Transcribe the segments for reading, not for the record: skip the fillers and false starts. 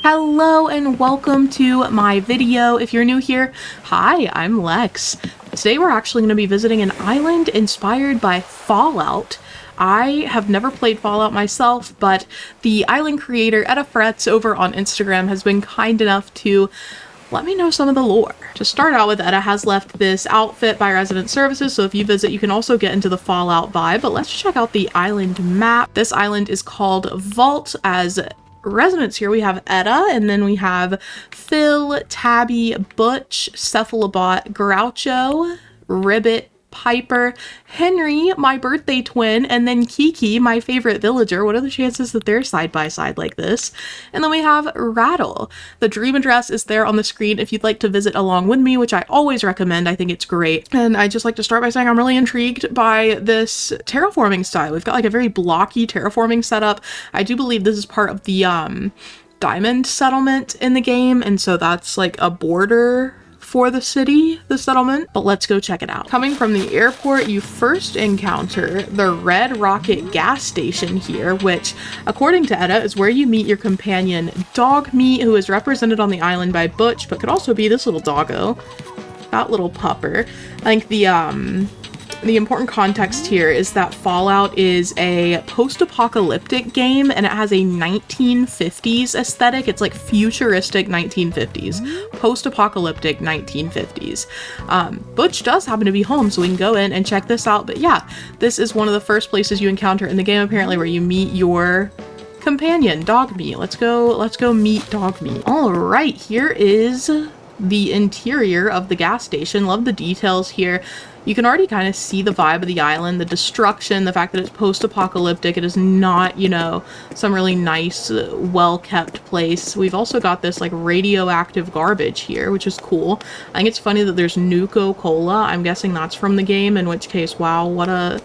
Hello and welcome to my video. If you're new here, hi, I'm Lex. Today we're actually going to be visiting an island inspired by Fallout. I have never played Fallout myself, but the island creator Etta Fretz over on Instagram has been kind enough to let me know some of the lore. To start out with, Etta has left this outfit by Resident Services, so if you visit you can also get into the Fallout vibe, but let's check out the island map. This island is called Vault. As residents here we have Etta, and then we have Phil, Tabby, Butch, Cephalobot, Groucho, Ribbit, Piper, Henry, my birthday twin, and then Kiki, my favorite villager. What are the chances that they're side by side like this? And then we have Rattle. The dream address is there on the screen if you'd like to visit along with me, which I always recommend. I think it's great. And I just like to start by saying I'm really intrigued by this terraforming style. We've got like a very blocky terraforming setup. I do believe this is part of the diamond settlement in the game, and so that's like a border for the city, the settlement, but let's go check it out. Coming from the airport, you first encounter the Red Rocket gas station here, which, according to Etta, is where you meet your companion Dogmeat, who is represented on the island by Butch, but could also be this little doggo, that little pupper. I think the important context here is that Fallout is a post-apocalyptic game, and it has a 1950s aesthetic. It's like futuristic 1950s, post-apocalyptic 1950s. Butch does happen to be home, so we can go in and check this out. But yeah, this is one of the first places you encounter in the game, apparently, where you meet your companion, Dogmeat. Let's go meet Dogmeat. All right, here is the interior of the gas station. Love the details here. You can already kind of see the vibe of the island, the destruction, the fact that it's post-apocalyptic. It is not, you know, some really nice, well-kept place. We've also got this like radioactive garbage here, which is cool. I think it's funny that there's Nuka-Cola. I'm guessing that's from the game, in which case, wow, what a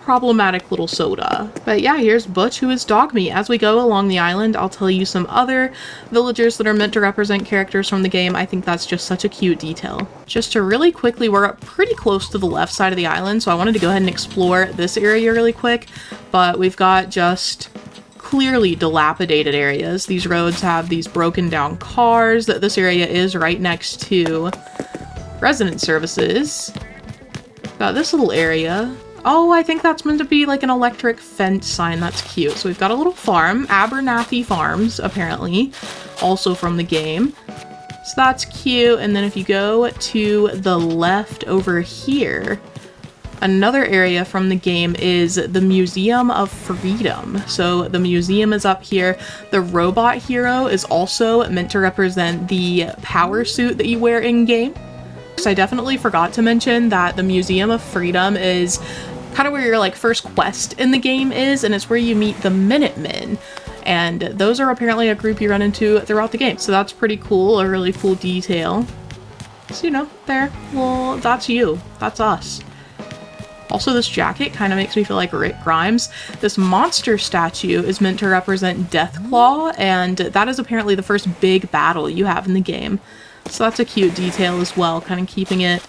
problematic little soda. But yeah, here's Butch, who is Dogmeat. As we go along the island, I'll tell you some other villagers that are meant to represent characters from the game. I think that's just such a cute detail. Just to really quickly, we're up pretty close to the left side of the island, so I wanted to go ahead and explore this area really quick, but we've got just clearly dilapidated areas. These roads have these broken down cars. This area is right next to Resident Services. Got this little area. Oh, I think that's meant to be like an electric fence sign. That's cute. So we've got a little farm, Abernathy Farms, apparently, also from the game. So that's cute. And then if you go to the left over here, another area from the game is the Museum of Freedom. So the museum is up here. The robot hero is also meant to represent the power suit that you wear in game. So I definitely forgot to mention that the Museum of Freedom is kind of where your like first quest in the game is, and it's where you meet the Minutemen, and those are apparently a group you run into throughout the game. So that's pretty cool, a really cool detail. So, you know, there, well, that's you, that's us. Also, this jacket kind of makes me feel like Rick Grimes. This monster statue is meant to represent Deathclaw, and that is apparently the first big battle you have in the game. So that's a cute detail as well, kind of keeping it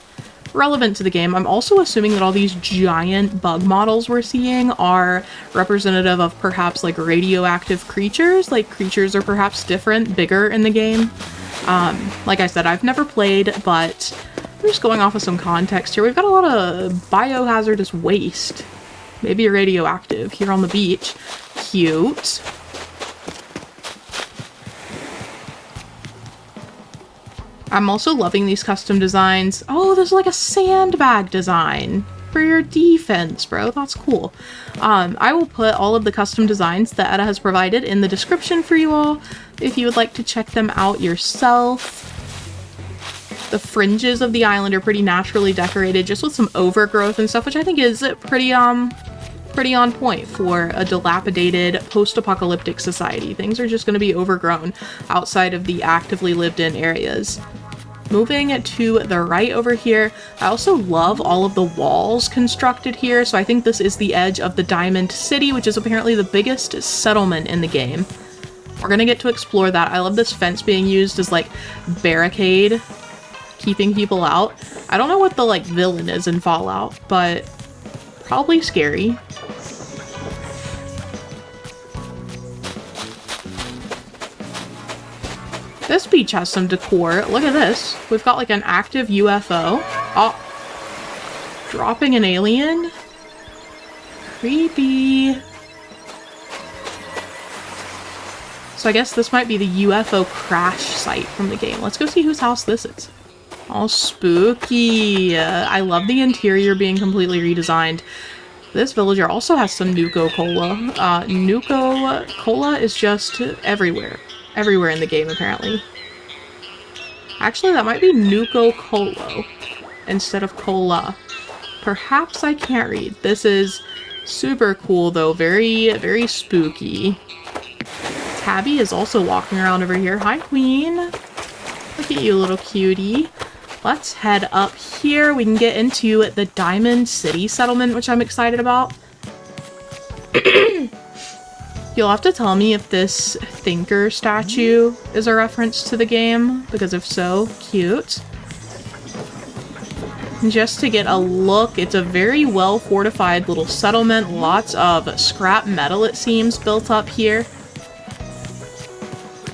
relevant to the game. I'm also assuming that all these giant bug models we're seeing are representative of perhaps like radioactive creatures. Like creatures are perhaps different, bigger in the game. Like I said, I've never played, but I'm just going off of some context here. We've got a lot of biohazardous waste. Maybe radioactive here on the beach. Cute. I'm also loving these custom designs. Oh, there's like a sandbag design for your defense, bro. That's cool. I will put all of the custom designs that Etta has provided in the description for you all if you would like to check them out yourself. The fringes of the island are pretty naturally decorated, just with some overgrowth and stuff, which I think is pretty on point for a dilapidated post-apocalyptic society. Things are just going to be overgrown outside of the actively lived in areas. Moving to the right over here, I also love all of the walls constructed here. So I think this is the edge of the Diamond City, which is apparently the biggest settlement in the game. We're going to get to explore that. I love this fence being used as like barricade, keeping people out. I don't know what the like villain is in Fallout, but probably scary. This beach has some decor. Look at this. We've got like an active UFO. Oh. Dropping an alien. Creepy. So I guess this might be the UFO crash site from the game. Let's go see whose house this is. All spooky. I love the interior being completely redesigned. This villager also has some Nuka Cola. Nuka Cola is just everywhere. Everywhere in the game, apparently. Actually, that might be Nuka Colo instead of Cola. Perhaps I can't read. This is super cool, though. Very, very spooky. Tabby is also walking around over here. Hi, Queen. Look at you, little cutie. Let's head up here. We can get into the Diamond City settlement, which I'm excited about. You'll have to tell me if this thinker statue is a reference to the game, because if so, cute. And just to get a look, it's a very well fortified little settlement. Lots of scrap metal, it seems, built up here.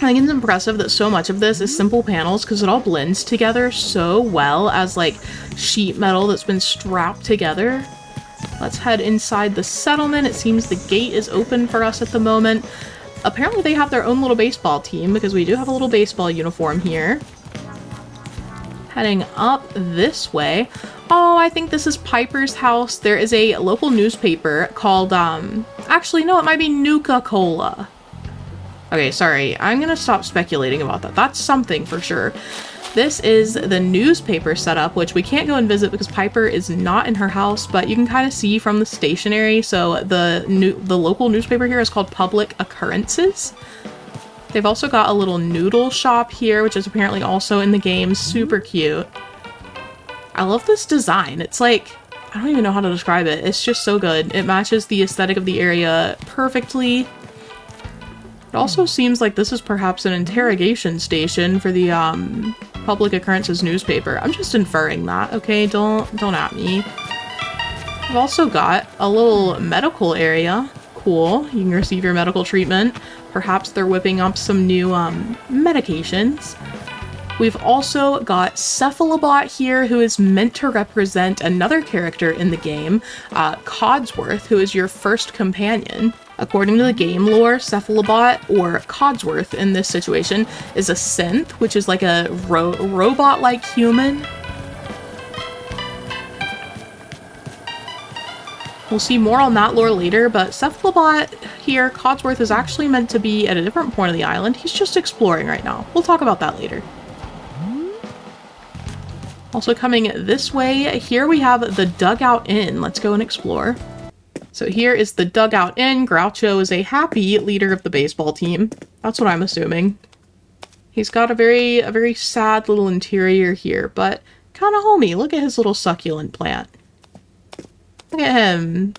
I think it's impressive that so much of this is simple panels because it all blends together so well as like sheet metal that's been strapped together. Let's head inside the settlement. It seems the gate is open for us at the moment. Apparently they have their own little baseball team because we do have a little baseball uniform here. Heading up this way. Oh, I think this is Piper's house. There is a local newspaper called, actually, no, it might be Nuka Cola. Okay, sorry. I'm gonna stop speculating about that. That's something for sure. This is the newspaper setup, which we can't go and visit because Piper is not in her house, but you can kind of see from the stationery. So the local newspaper here is called Public Occurrences. They've also got a little noodle shop here, which is apparently also in the game. Super cute. I love this design. It's like, I don't even know how to describe it. It's just so good. It matches the aesthetic of the area perfectly. It also seems like this is perhaps an interrogation station for the Public Occurrences newspaper. I'm just inferring that, okay? Don't at me. I've also got a little medical area. Cool. You can receive your medical treatment. Perhaps they're whipping up some new medications. We've also got Cephalobot here, who is meant to represent another character in the game, Codsworth, who is your first companion. According to the game lore, Cephalobot, or Codsworth in this situation, is a synth, which is like a robot-like human. We'll see more on that lore later, but Cephalobot here, Codsworth, is actually meant to be at a different point of the island. He's just exploring right now. We'll talk about that later. Also coming this way, here we have the Dugout Inn. Let's go and explore. So here is the Dugout Inn. Groucho is a happy leader of the baseball team. That's what I'm assuming. He's got a very sad little interior here, but kind of homey. Look at his little succulent plant. Look at him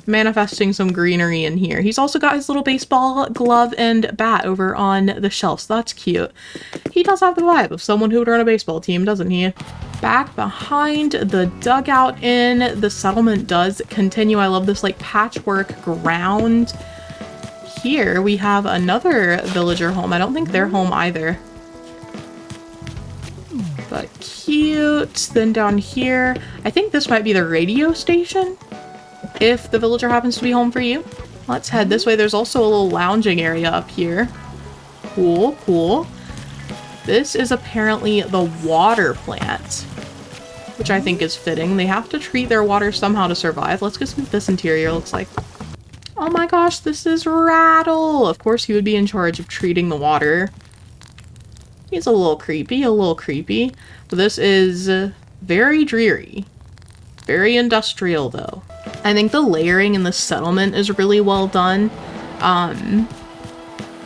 manifesting some greenery in here. He's also got his little baseball glove and bat over on the shelf, so that's cute. He does have the vibe of someone who would run a baseball team, doesn't he? Back behind the Dugout Inn, the settlement does continue. I love this like patchwork ground. Here we have another villager home. I don't think they're home either. But cute. Then down here, I think this might be the radio station, if the villager happens to be home for you. Let's head this way. There's also a little lounging area up here. Cool, cool. This is apparently the water plant, which I think is fitting. They have to treat their water somehow to survive. Let's go see what this interior looks like. Oh my gosh, this is Rattle! Of course he would be in charge of treating the water. He's a little creepy, But this is very dreary. Very industrial, though. I think the layering in the settlement is really well done. I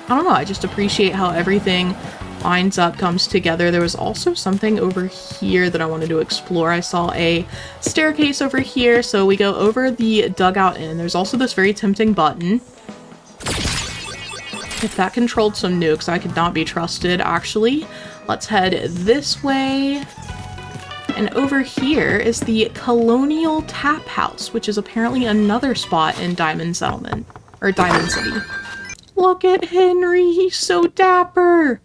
don't know, I just appreciate how everything lines up, comes together. There was also something over here that I wanted to explore. I saw a staircase over here, so we go over the Dugout Inn. There's also this very tempting button. If that controlled some nukes, I could not be trusted, actually. Let's head this way. And over here is the Colonial Tap House, which is apparently another spot in Diamond Settlement, or Diamond City. Look at Henry, he's so dapper.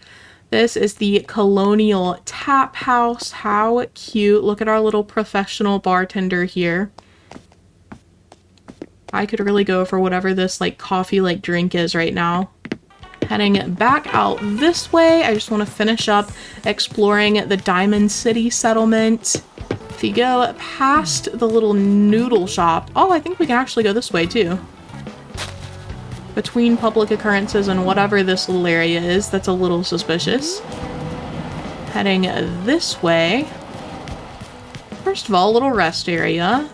This is the Colonial Tap House. How cute. Look at our little professional bartender here. I could really go for whatever this like coffee-like drink is right now. Heading back out this way, I just want to finish up exploring the Diamond City settlement. If you go past the little noodle shop, oh, I think we can actually go this way too. Between public occurrences and whatever this little area is, that's a little suspicious. Heading this way. First of all, a little rest area.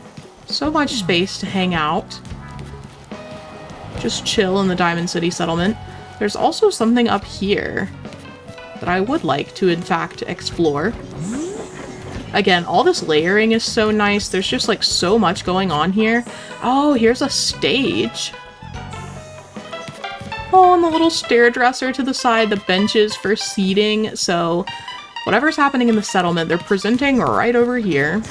So much space to hang out. Just chill in the Diamond City settlement. There's also something up here that I would like to, in fact, explore. Again, all this layering is so nice. There's just like so much going on here. Oh, here's a stage. Oh, and the little stair dresser to the side, the benches for seating. So whatever's happening in the settlement, they're presenting right over here.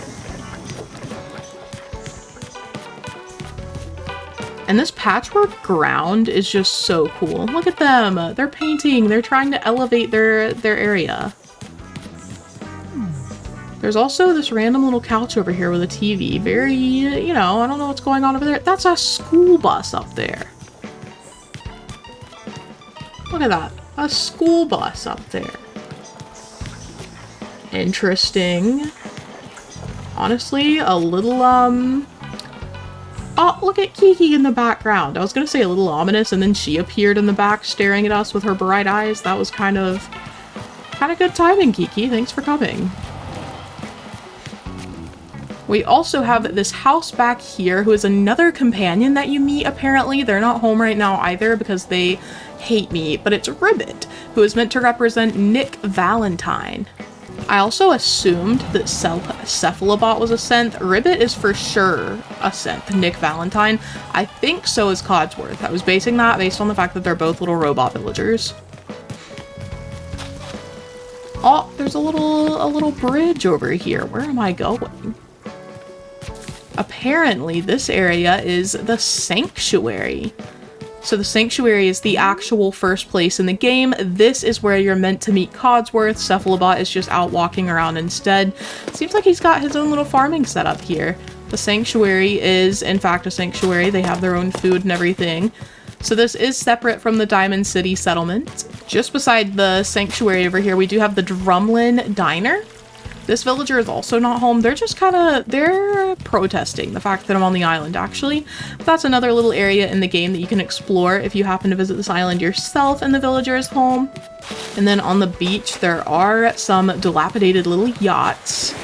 And this patchwork ground is just so cool. Look at them. They're painting. They're trying to elevate their area. There's also this random little couch over here with a TV. Very, you know, I don't know what's going on over there. That's a school bus up there. Look at that. A school bus up there. Interesting. Honestly, a little, oh, look at Kiki in the background. I was gonna say a little ominous, and then she appeared in the back staring at us with her bright eyes. That was kind of good timing, Kiki. Thanks for coming. We also have this house back here, who is another companion that you meet, apparently. They're not home right now either because they hate me, but it's Ribbit, who is meant to represent Nick Valentine. I also assumed that Cephalobot was a synth. Ribbit is for sure a synth. Nick Valentine, I think so is Codsworth. I was basing that based on the fact that they're both little robot villagers. Oh, there's a little bridge over here. Where am I going? Apparently, this area is the Sanctuary. So the Sanctuary is the actual first place in the game. This is where you're meant to meet Codsworth. Cephalobot is just out walking around instead. Seems like he's got his own little farming setup here. The Sanctuary is, in fact, a sanctuary. They have their own food and everything. So this is separate from the Diamond City settlement. Just beside the Sanctuary over here, we do have the Drumlin Diner. This villager is also not home. They're just they're protesting the fact that I'm on the island, actually. But that's another little area in the game that you can explore if you happen to visit this island yourself and the villager is home. And then on the beach, there are some dilapidated little yachts.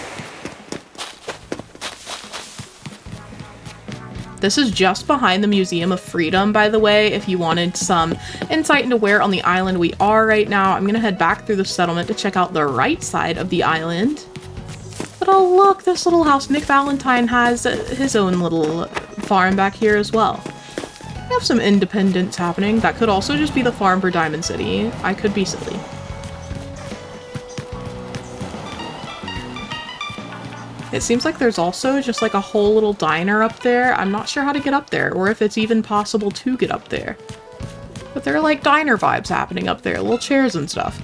This is just behind the Museum of Freedom, by the way, if you wanted some insight into where on the island we are right now. I'm gonna head back through the settlement to check out the right side of the island. But oh look, this little house. Nick Valentine has his own little farm back here as well. We have some independence happening. That could also just be the farm for Diamond City. I could be silly. It seems like there's also just like a whole little diner up there. I'm not sure how to get up there or if it's even possible to get up there. But there are like diner vibes happening up there, little chairs and stuff.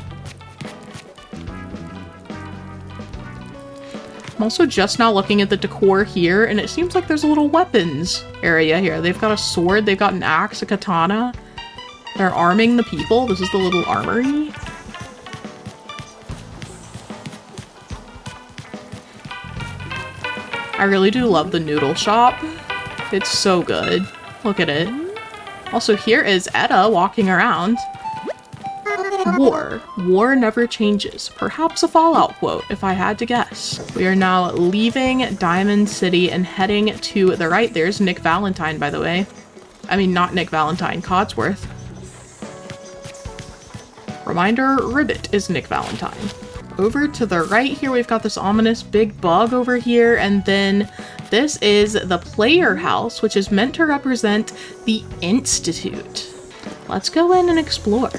I'm also just now looking at the decor here, and it seems like there's a little weapons area here. They've got a sword, they've got an axe, a katana. They're arming the people. This is the little armory. I really do love the noodle shop. It's so good. Look at it. Also, here is Etta walking around. War. War never changes. Perhaps a Fallout quote, if I had to guess. We are now leaving Diamond City and heading to the right. There's Nick Valentine, by the way. I mean, not Nick Valentine, Codsworth. Reminder, Ribbit is Nick Valentine. Over to the right here, we've got this ominous big bug over here, and then this is the player house, which is meant to represent the Institute. Let's go in and explore.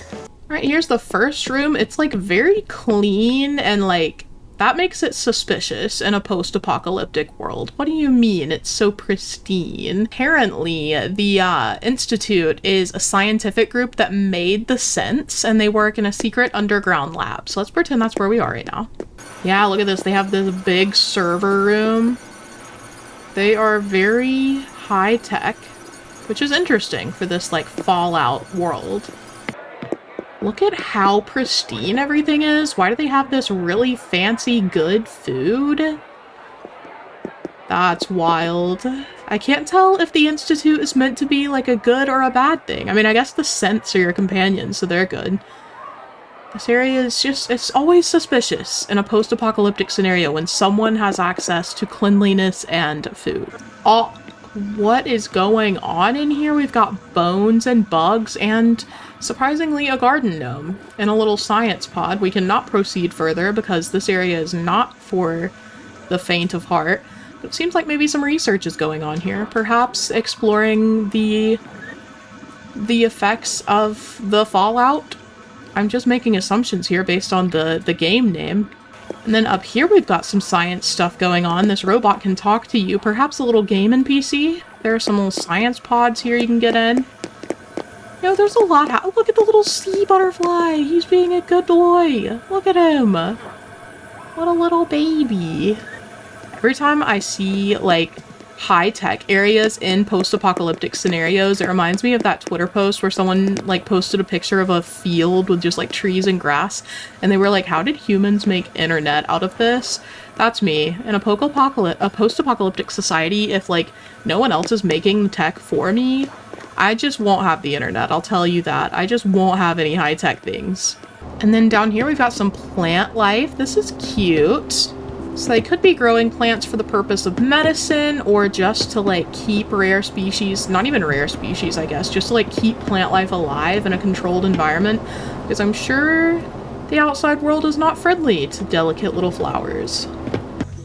All right, here's the first room. It's like very clean and like That makes it suspicious in a post-apocalyptic world. What do you mean it's so pristine? Apparently, the Institute is a scientific group that made the sense, and they work in a secret underground lab. So let's pretend that's where we are right now. Yeah, look at this. They have this big server room. They are very high-tech, which is interesting for this, like, Fallout world. Look at how pristine everything is. Why do they have this really fancy, good food? That's wild. I can't tell if the Institute is meant to be like a good or a bad thing. I mean, I guess the scents are your companions, so they're good. This area is just, it's always suspicious in a post-apocalyptic scenario when someone has access to cleanliness and food. Oh, what is going on in here? We've got bones and bugs and, surprisingly, a garden gnome in a little science pod. We cannot proceed further because this area is not for the faint of heart. But it seems like maybe some research is going on here. Perhaps exploring the effects of the Fallout. I'm just making assumptions here based on the game name. And then up here we've got some science stuff going on. This robot can talk to you. Perhaps a little game NPC. There are some little science pods here you can get in. You know, there's a lot. Look at the little sea butterfly. He's being a good boy. Look at him. What a little baby. Every time I see, like, high-tech areas in post-apocalyptic scenarios, it reminds me of that Twitter post where someone, like, posted a picture of a field with just, like, trees and grass, and they were like, how did humans make internet out of this? That's me. In a post-apocalyptic society, if, like, no one else is making the tech for me, I just won't have the internet, I'll tell you that. I just won't have any high-tech things. And then down here we've got some plant life. This is cute. So they could be growing plants for the purpose of medicine or just to, like, keep rare species, not even rare species, I guess, just to, like, keep plant life alive in a controlled environment. Because I'm sure the outside world is not friendly to delicate little flowers.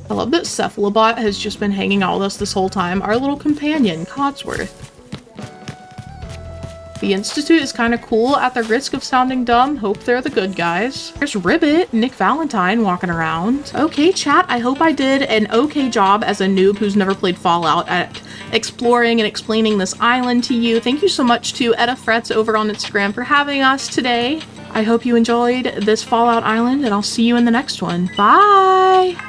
I love that Cephalobot has just been hanging out with us this whole time. Our little companion, Codsworth. The Institute is kind of cool at the risk of sounding dumb. Hope they're the good guys. There's Ribbit, Nick Valentine walking around. Okay, chat, I hope I did an okay job as a noob who's never played Fallout at exploring and explaining this island to you. Thank you so much to Etta Frets over on Instagram for having us today. I hope you enjoyed this Fallout Island, and I'll see you in the next one. Bye!